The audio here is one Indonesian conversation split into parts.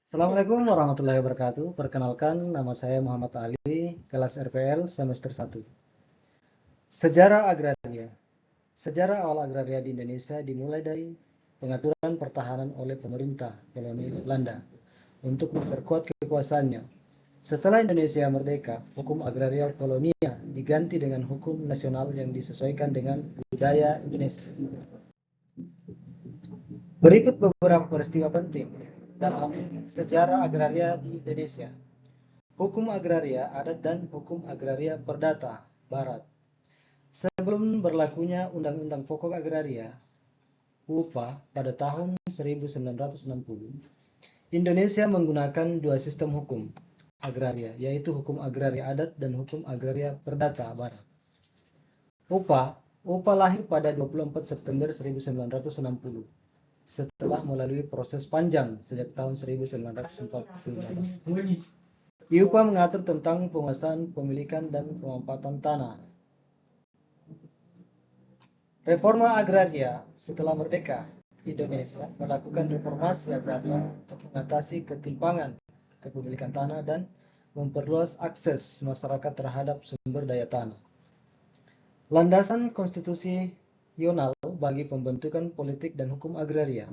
Assalamualaikum warahmatullahi wabarakatuh. Perkenalkan, nama saya Muhammad Ali, kelas RPL semester 1. Sejarah agraria. Sejarah awal agraria di Indonesia dimulai dari pengaturan pertahanan oleh pemerintah koloni Belanda untuk memperkuat kekuasaannya. Setelah Indonesia merdeka, hukum agraria kolonial diganti dengan hukum nasional yang disesuaikan dengan budaya Indonesia. Berikut beberapa peristiwa penting dalam sejarah agraria di Indonesia. Hukum agraria adat dan hukum agraria perdata Barat. Sebelum berlakunya Undang-Undang Pokok Agraria (UPA) pada tahun 1960, Indonesia menggunakan dua sistem hukum agraria, yaitu hukum agraria adat dan hukum agraria perdata Barat. UPA lahir pada 24 September 1960 setelah melalui proses panjang sejak tahun 1948. UPA mengatur tentang penguasaan, pemilikan, dan pemanfaatan tanah. Reforma agraria. Setelah merdeka, Indonesia melakukan reformasi agraria untuk mengatasi ketimpangan kepemilikan tanah dan memperluas akses masyarakat terhadap sumber daya tanah. Landasan konstitusional bagi pembentukan politik dan hukum agraria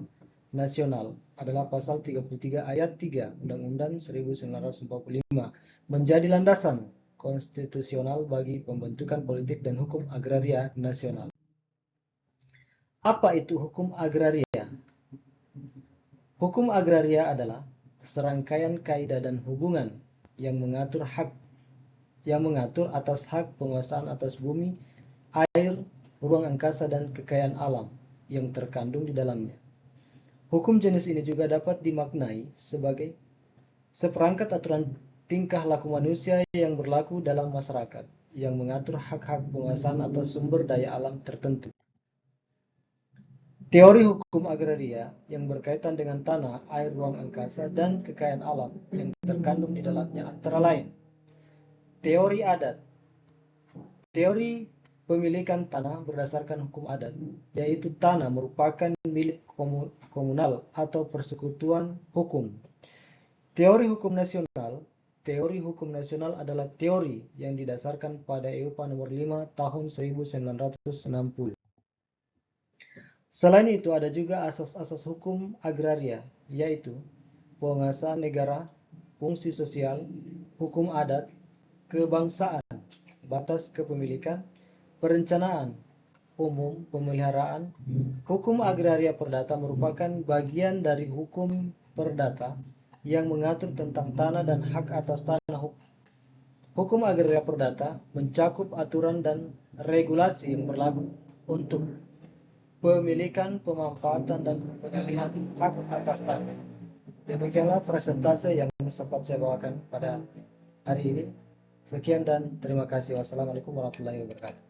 nasional adalah pasal 33 ayat 3 Undang-Undang 1945 menjadi landasan konstitusional bagi pembentukan politik dan hukum agraria nasional. Apa itu hukum agraria? Hukum agraria adalah serangkaian kaidah dan hubungan yang mengatur atas hak penguasaan atas bumi, air, ruang angkasa, dan kekayaan alam yang terkandung di dalamnya. Hukum jenis ini juga dapat dimaknai sebagai seperangkat aturan tingkah laku manusia yang berlaku dalam masyarakat, yang mengatur hak-hak penguasaan atas sumber daya alam tertentu. Teori hukum agraria yang berkaitan dengan tanah, air, ruang angkasa, dan kekayaan alam yang terkandung di dalamnya antara lain. Teori adat. Teori pemilikan tanah berdasarkan hukum adat, yaitu tanah merupakan milik komunal atau persekutuan hukum. Teori hukum nasional. Teori hukum nasional adalah teori yang didasarkan pada EUPA nomor 5 tahun 1960. Selain itu ada juga asas-asas hukum agraria, yaitu penguasaan negara, fungsi sosial, hukum adat, kebangsaan, batas kepemilikan, perencanaan umum, pemeliharaan. Hukum agraria perdata merupakan bagian dari hukum perdata yang mengatur tentang tanah dan hak atas tanah. Hukum agraria perdata mencakup aturan dan regulasi yang berlaku untuk pemilikan, pemanfaatan, dan pengalihan hak atas tanah. Demikianlah presentase yang sempat saya bawakan pada hari ini. Sekian dan terima kasih. Wassalamualaikum warahmatullahi wabarakatuh.